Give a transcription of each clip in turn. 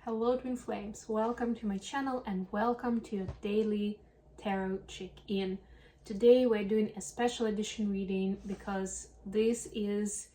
Hello twin flames, welcome to my channel and welcome to your daily tarot check-in. Today we're doing a special edition reading because this is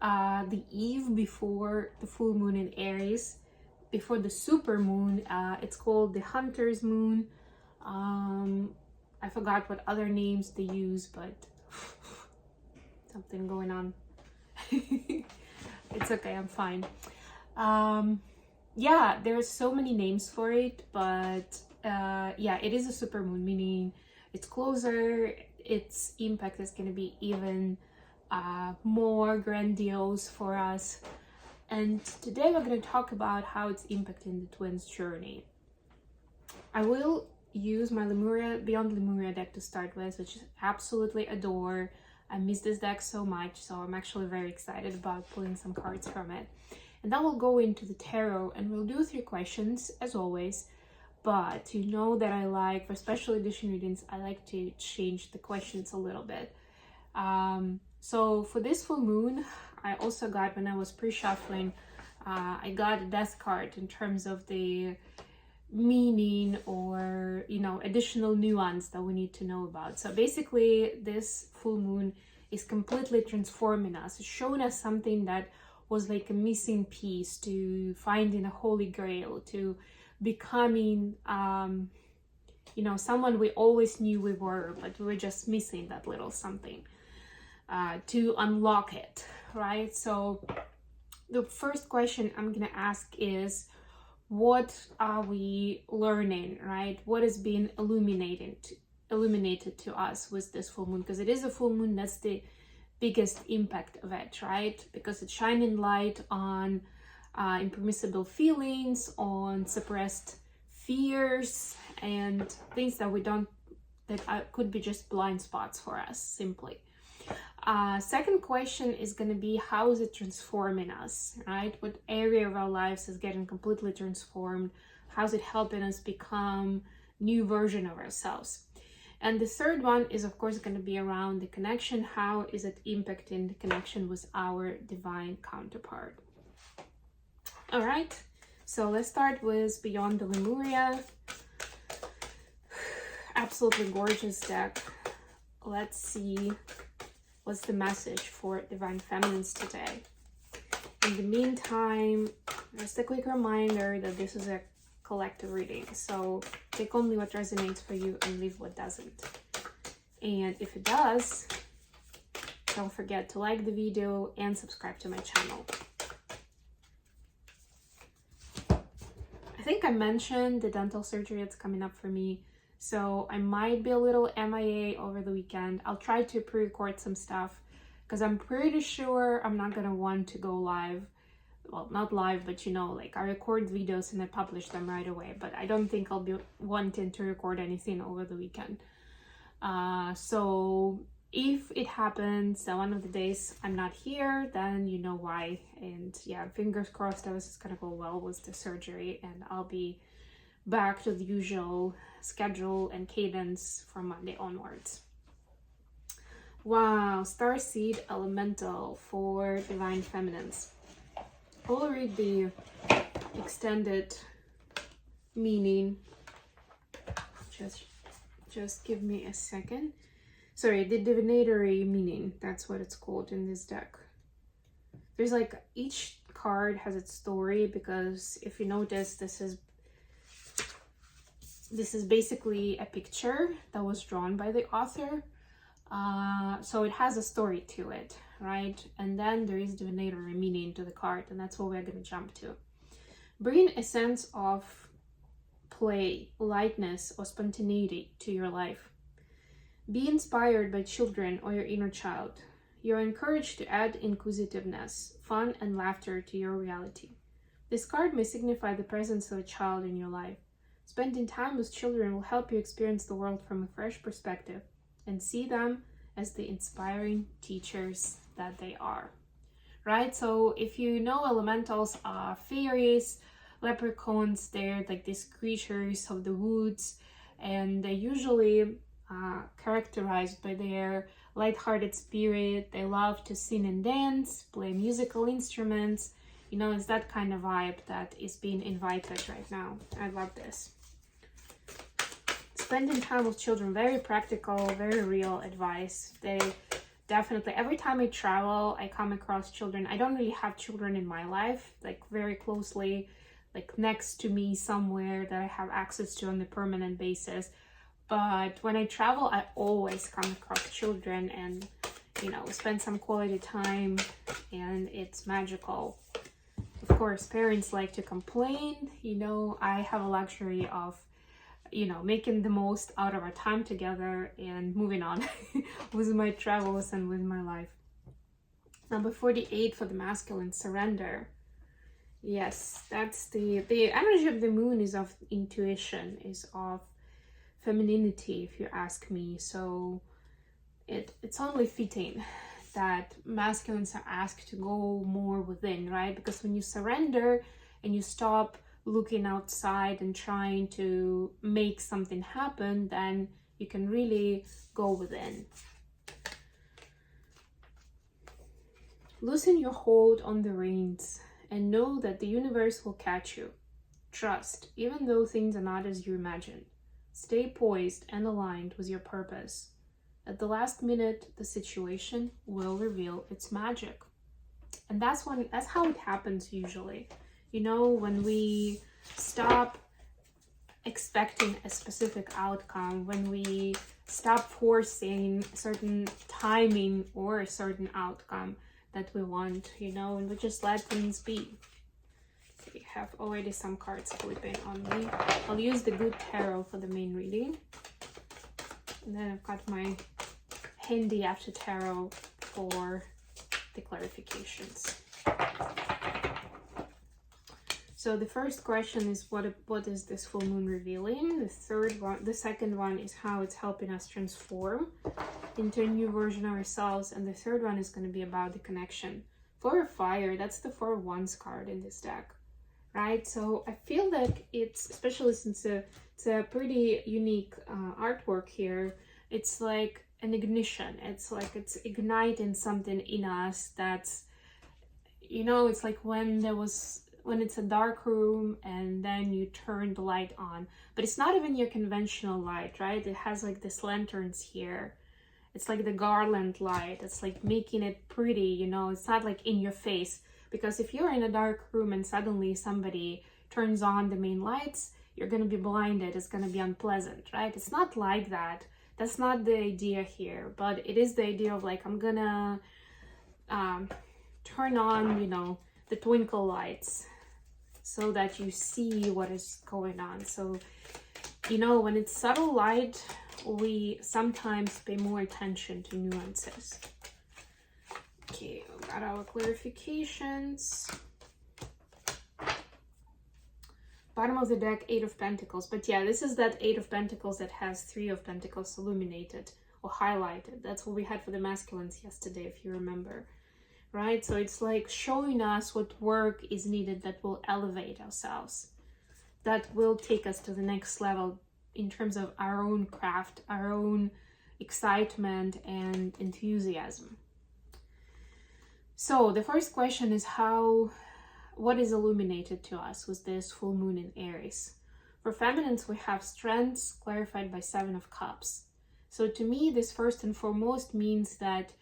the eve before the full moon in Aries, before the super moon. It's called the Hunter's Moon. I forgot what other names they use, but something going on. It's okay, I'm fine. Yeah, there's so many names for it, but yeah, it is a super moon, meaning it's closer, its impact is going to be even more grandiose for us. And today we're going to talk about how it's impacting the twins' journey. I will use my Lemuria Beyond Lemuria deck to start with, which I absolutely adore. I miss this deck so much, so I'm actually very excited about pulling some cards from it. And then we'll go into the tarot and we'll do 3 questions as always. But you know that I like, for special edition readings, I like to change the questions a little bit. So for this full moon, I also got, when I was pre-shuffling, I got a death card in terms of the meaning or, you know, additional nuance that we need to know about. So basically this full moon is completely transforming us. It's showing us something that was like a missing piece to finding a holy grail, to becoming, you know, someone we always knew we were, but we were just missing that little something to unlock it, right? So the first question I'm gonna ask is, what are we learning, right? What is being illuminated to us with this full moon? Because it is a full moon, that's the biggest impact of it, right? Because it's shining light on impermissible feelings, on suppressed fears, and things that we don't, that could be just blind spots for us, simply. Second question is going to be, how is it transforming us, right? What area of our lives is getting completely transformed? How's it helping us become new version of ourselves? And the third one is, of course, going to be around the connection. How is it impacting the connection with our divine counterpart? All right, so let's start with Beyond the Lemuria. Absolutely gorgeous deck. Let's see what's the message for divine feminines today. In the meantime, just a quick reminder that this is a collective reading, so take only what resonates for you and leave what doesn't. And if it does, don't forget to like the video and subscribe to my channel. I think I mentioned the dental surgery that's coming up for me, so I might be a little MIA over the weekend. I'll try to pre-record some stuff because I'm pretty sure I'm not gonna want to go live. Well, not live, but you know, like I record videos and I publish them right away, but I don't think I'll be wanting to record anything over the weekend. So if it happens that one of the days I'm not here, then you know why. And yeah, fingers crossed that this is gonna go well with the surgery and I'll be back to the usual schedule and cadence from Monday onwards. Wow, Starseed Elemental for divine feminines. I'll read the extended meaning. Just give me a second. Sorry, the divinatory meaning. That's what it's called in this deck. There's like, each card has its story, because if you notice, this is basically a picture that was drawn by the author. So it has a story to it, right? And then there is divinatory meaning to the card, and that's what we're going to jump to. Bring a sense of play, lightness, or spontaneity to your life. Be inspired by children or your inner child. You're encouraged to add inquisitiveness, fun, and laughter to your reality. This card may signify the presence of a child in your life. Spending time with children will help you experience the world from a fresh perspective and see them as the inspiring teachers that they are, right? So if you know, elementals are fairies, leprechauns, they're like these creatures of the woods, and they're usually characterized by their lighthearted spirit. They love to sing and dance, play musical instruments, You know, it's that kind of vibe that is being invited right now. I love this. Spending time with children, very practical, very real advice. They definitely, every time I travel, I come across children. I don't really have children in my life, like very closely, like next to me somewhere that I have access to on a permanent basis. But when I travel, I always come across children and, you know, spend some quality time, and it's magical. Of course, parents like to complain. You know, I have a luxury of, you know, making the most out of our time together and moving on with my travels and with my life. Number 48 for the masculine, surrender. Yes, that's the energy of the moon is of intuition, is of femininity, if you ask me. So it's only fitting that masculines are asked to go more within, right? Because when you surrender and you stop looking outside and trying to make something happen, then you can really go within. Loosen your hold on the reins and know that the universe will catch you. Trust, even though things are not as you imagined. Stay poised and aligned with your purpose. At the last minute, the situation will reveal its magic. And that's how it happens usually. You know, when we stop expecting a specific outcome, when we stop forcing certain timing or a certain outcome that we want, you know, and we just let things be. Okay, I have already some cards flipping on me. I'll use the Good Tarot for the main reading. And then I've got my handy After Tarot for the clarifications. So the first question is what is this full moon revealing? The second one is how it's helping us transform into a new version of ourselves, and the third one is going to be about the connection. For fire, that's the 4 of Wands card in this deck, right? So I feel like it's, especially since it's a pretty unique artwork here, it's like an ignition. It's like it's igniting something in us that's, you know, it's like when it's a dark room and then you turn the light on, but it's not even your conventional light, right? It has like these lanterns here. It's like the garland light. It's like making it pretty, you know, it's not like in your face, because if you're in a dark room and suddenly somebody turns on the main lights, you're going to be blinded. It's going to be unpleasant, right? It's not like that. That's not the idea here, but it is the idea of like, I'm gonna turn on, you know, the twinkle lights so that you see what is going on. So, you know, when it's subtle light, we sometimes pay more attention to nuances. Okay, we got our clarifications. Bottom of the deck, 8 of Pentacles. But yeah, this is that 8 of Pentacles that has 3 of Pentacles illuminated or highlighted. That's what we had for the masculines yesterday, if you remember. Right? So it's like showing us what work is needed that will elevate ourselves, that will take us to the next level in terms of our own craft, our own excitement and enthusiasm. So the first question is what is illuminated to us with this full moon in Aries? For feminines, we have strengths clarified by 7 of Cups. So to me, this first and foremost means that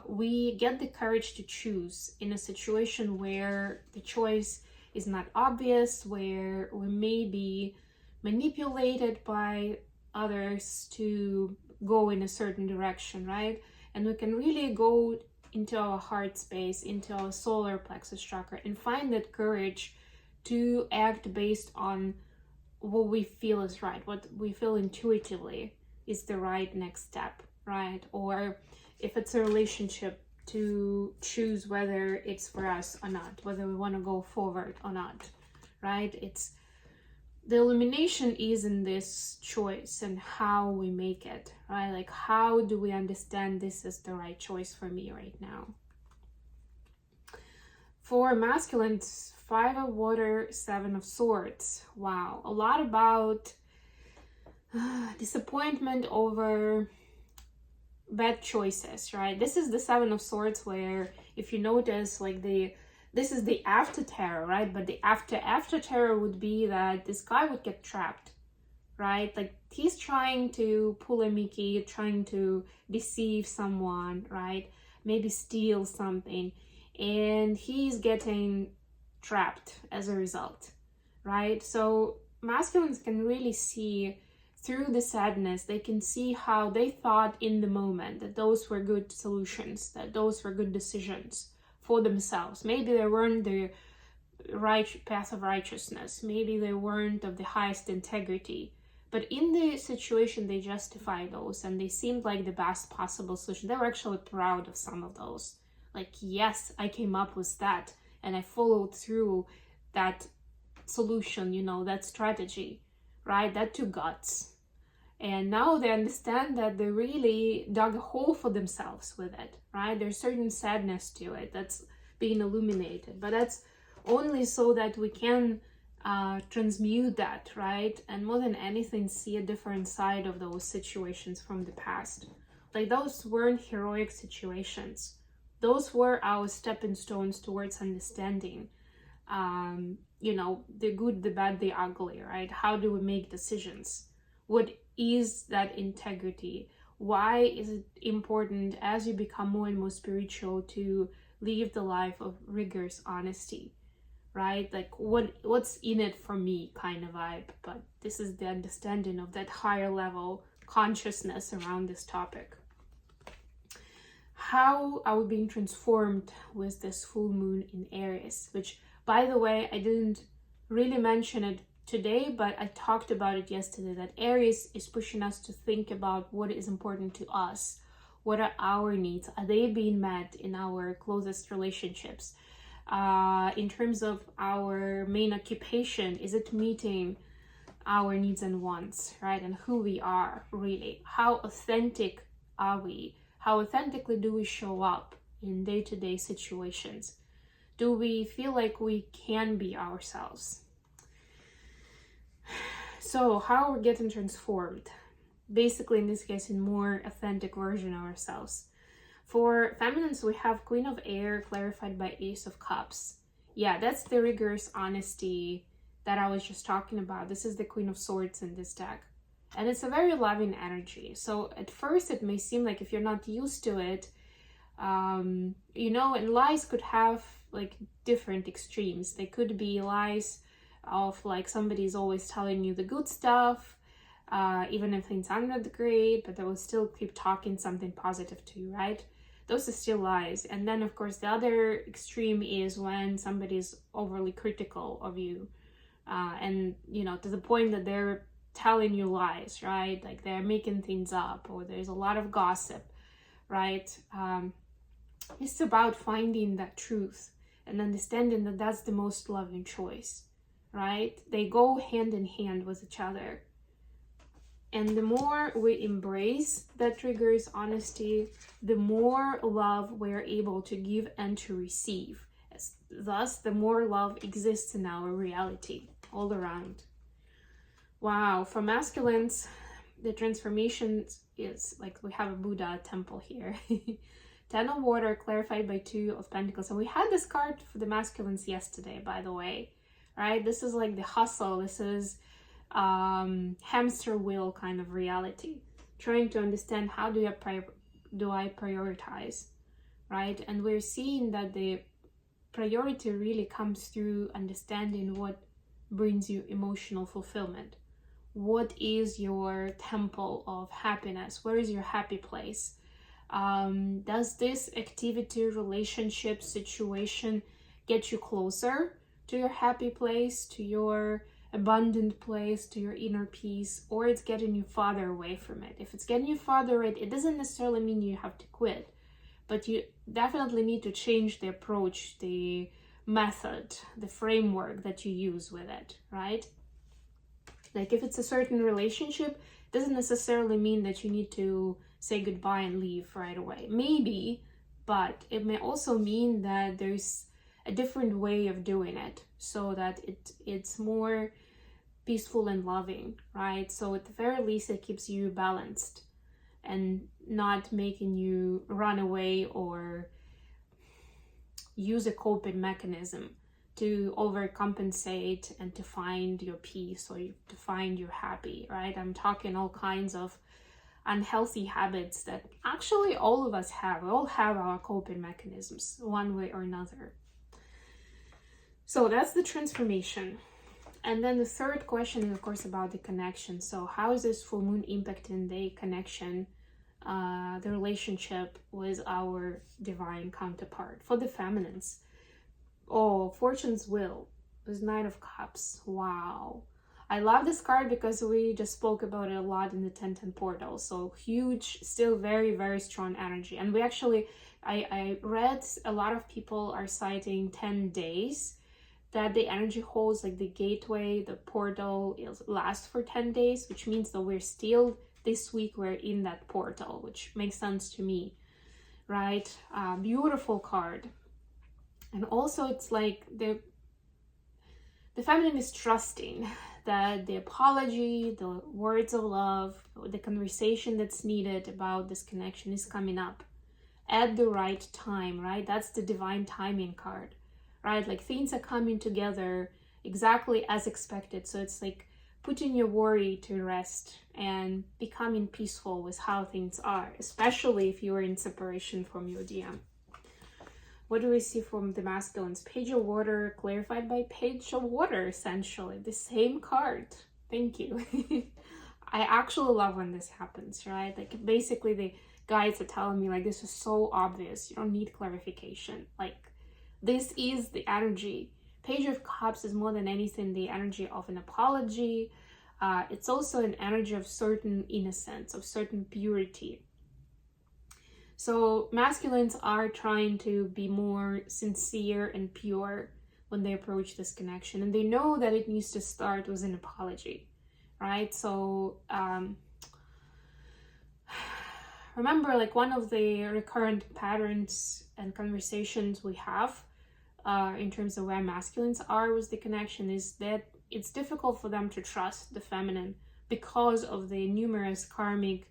we get the courage to choose in a situation where the choice is not obvious, where we may be manipulated by others to go in a certain direction, right? And we can really go into our heart space, into our solar plexus chakra, and find that courage to act based on what we feel is right, what we feel intuitively is the right next step, right? Or if it's a relationship, to choose whether it's for us or not, whether we want to go forward or not, right? It's the illumination is in this choice and how we make it, right? Like, how do we understand this is the right choice for me right now? For masculines, 5 of Water, 7 of Swords. Wow, a lot about disappointment over bad choices, right? This is the 7 of Swords, where if you notice, like the this is the after tarot, right? But the after tarot would be that this guy would get trapped, right? Like he's trying to pull a Mickey, trying to deceive someone, right? Maybe steal something, and he's getting trapped as a result, right? So masculines can really see through the sadness. They can see how they thought in the moment that those were good solutions, that those were good decisions for themselves. Maybe they weren't the right path of righteousness, maybe they weren't of the highest integrity, but in the situation they justify those, and they seemed like the best possible solution. They were actually proud of some of those, like, yes, I came up with that and I followed through that solution, you know, that strategy, right? That took guts. And now they understand that they really dug a hole for themselves with it, right? There's certain sadness to it that's being illuminated, but that's only so that we can transmute that, right? And more than anything, see a different side of those situations from the past. Like, those weren't heroic situations. Those were our stepping stones towards understanding, you know, the good, the bad, the ugly, right? How do we make decisions? What is that integrity? Why is it important as you become more and more spiritual to live the life of rigorous honesty, right? Like, what's in it for me kind of vibe. But this is the understanding of that higher level consciousness around this topic. How are we being transformed with this full moon in Aries? Which, by the way, I didn't really mention it today, but I talked about it yesterday, that Aries is pushing us to think about what is important to us. What are our needs? Are they being met in our closest relationships? In terms of our main occupation, is it meeting our needs and wants, right? And who we are, really. How authentic are we? How authentically do we show up in day-to-day situations? Do we feel like we can be ourselves? So how we're getting transformed? Basically, in this case, in more authentic version of ourselves. For feminines, we have Queen of Air clarified by Ace of Cups. Yeah, that's the rigorous honesty that I was just talking about. This is the Queen of Swords in this deck. And it's a very loving energy. So at first it may seem like, if you're not used to it, you know, and lies could have like different extremes. They could be lies of like somebody's always telling you the good stuff, even if things aren't that great, but they will still keep talking something positive to you, right? Those are still lies. And then of course the other extreme is when somebody's overly critical of you, and you know, to the point that they're telling you lies, right? Like they're making things up, or there's a lot of gossip, right? It's about finding that truth and understanding that that's the most loving choice, right? They go hand in hand with each other. And the more we embrace that rigorous honesty, the more love we're able to give and to receive. Thus, the more love exists in our reality all around. Wow, for masculines, the transformation is like, we have a Buddha temple here. 10 of Water clarified by 2 of Pentacles. And we had this card for the masculines yesterday, by the way, right? This is like the hustle. This is hamster wheel kind of reality, trying to understand how do I prioritize, right? And we're seeing that the priority really comes through understanding what brings you emotional fulfillment. What is your temple of happiness? Where is your happy place? Does this activity, relationship, situation get you closer to your happy place, to your abundant place, to your inner peace, or it's getting you farther away from it? If it's getting you farther away, it doesn't necessarily mean you have to quit, but you definitely need to change the approach, the method, the framework that you use with it, right? Like if it's a certain relationship, it doesn't necessarily mean that you need to say goodbye and leave right away. Maybe, but it may also mean that there's a different way of doing it so that it's more peaceful and loving, right? So at the very least, it keeps you balanced and not making you run away or, use a coping mechanism to overcompensate and to find your peace or to find your happy, right? I'm talking all kinds of unhealthy habits that actually all of us have. We all have our coping mechanisms one way or another. So that's the transformation. And then the third question is, of course, about the connection. So how is this full moon impacting the connection, the relationship with our divine counterpart? For the feminines, oh, Fortune's Wheel is Knight of Cups. Wow. I love this card because we just spoke about it a lot in the 1010 portal. So huge, still very, very strong energy. And we actually, I read a lot of people are citing 10 days that the energy holds, like the gateway, the portal lasts for 10 days, which means that we're still, this week, we're in that portal, which makes sense to me, right? Beautiful card. And also it's like the feminine is trusting that the apology, the words of love, the conversation that's needed about this connection is coming up at the right time, right? That's the divine timing card, right? Like things are coming together exactly as expected. So it's like putting your worry to rest and becoming peaceful with how things are, especially if you are in separation from your DM. What do we see from the masculines? Page of Water clarified by Page of Water, essentially. The same card. Thank you. I actually love when this happens, right? Like basically the guides are telling me like, this is so obvious. You don't need clarification. Like this is the energy. Page of Cups is more than anything the energy of an apology. It's also an energy of certain innocence, of certain purity. So masculines are trying to be more sincere and pure when they approach this connection. And they know that it needs to start with an apology, right? So remember, like one of the recurrent patterns and conversations we have in terms of where masculines are with the connection is that it's difficult for them to trust the feminine because of the numerous karmic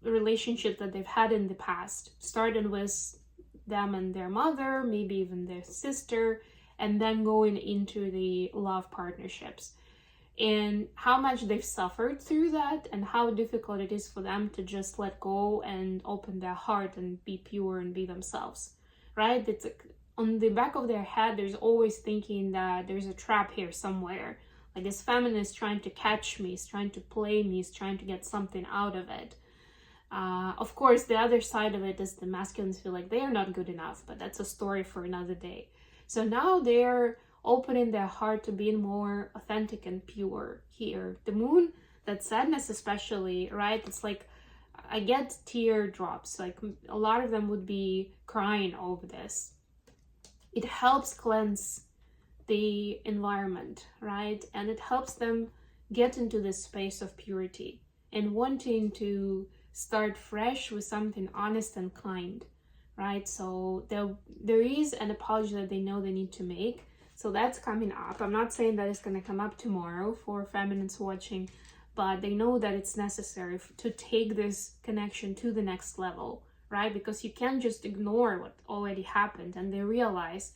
relationships that they've had in the past, starting with them and their mother, maybe even their sister, and then going into the love partnerships, and how much they've suffered through that and how difficult it is for them to just let go and open their heart and be pure and be themselves, right? It's like on the back of their head, there's always thinking that there's a trap here somewhere. Like this feminine is trying to catch me, is trying to play me, is trying to get something out of it. Of course, the other side of it is the masculines feel like they are not good enough, but that's a story for another day. So now they're opening their heart to being more authentic and pure here. The moon, that sadness especially, right? It's like I get teardrops, like a lot of them would be crying over this. It helps cleanse the environment, right? And it helps them get into this space of purity and wanting to start fresh with something honest and kind, right? So there is an apology that they know they need to make. So that's coming up. I'm not saying that it's going to come up tomorrow for feminines watching, but they know that it's necessary to take this connection to the next level, right? Because you can't just ignore what already happened. And they realize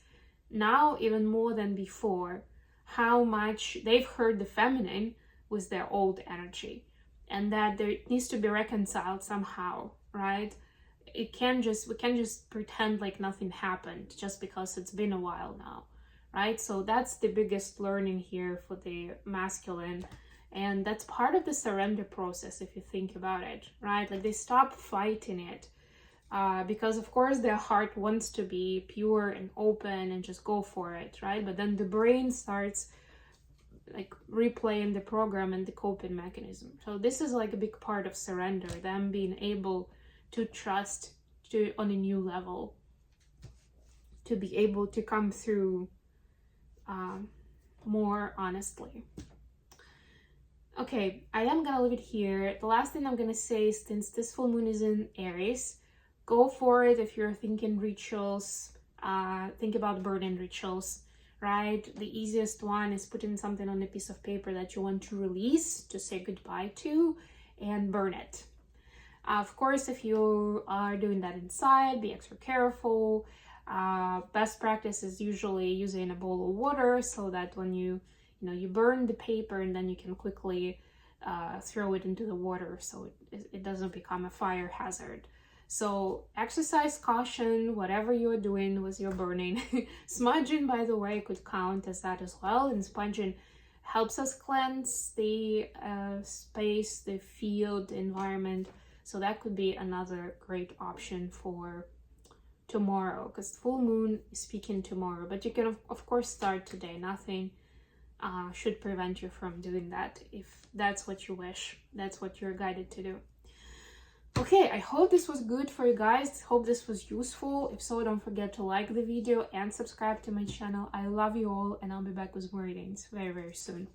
now, even more than before, how much they've hurt the feminine with their old energy, and that there needs to be reconciled somehow, right? We can't just pretend like nothing happened just because it's been a while now, right? So that's the biggest learning here for the masculine. And that's part of the surrender process, if you think about it, right? Like they stop fighting it because of course their heart wants to be pure and open and just go for it, right? But then the brain starts like replaying the program and the coping mechanism. So this is like a big part of surrender, them being able to trust on a new level, to be able to come through more honestly. Okay, I am gonna leave it here. The last thing I'm gonna say is, since this full moon is in Aries, go for it. If you're thinking rituals, think about burning rituals, right? The easiest one is putting something on a piece of paper that you want to release, to say goodbye to, and burn it. Of course, if you are doing that inside, be extra careful. Best practice is usually using a bowl of water so that when you burn the paper, and then you can quickly throw it into the water so it doesn't become a fire hazard. So exercise caution, whatever you're doing with your burning. Smudging, by the way, could count as that as well. And sponging helps us cleanse the space, the field, the environment. So that could be another great option for tomorrow, because full moon is speaking tomorrow. But you can, of course, start today. Nothing should prevent you from doing that if that's what you wish. That's what you're guided to do. Okay, I hope this was good for you guys. Hope this was useful. If so, don't forget to like the video and subscribe to my channel. I love you all, and I'll be back with more readings very, very soon.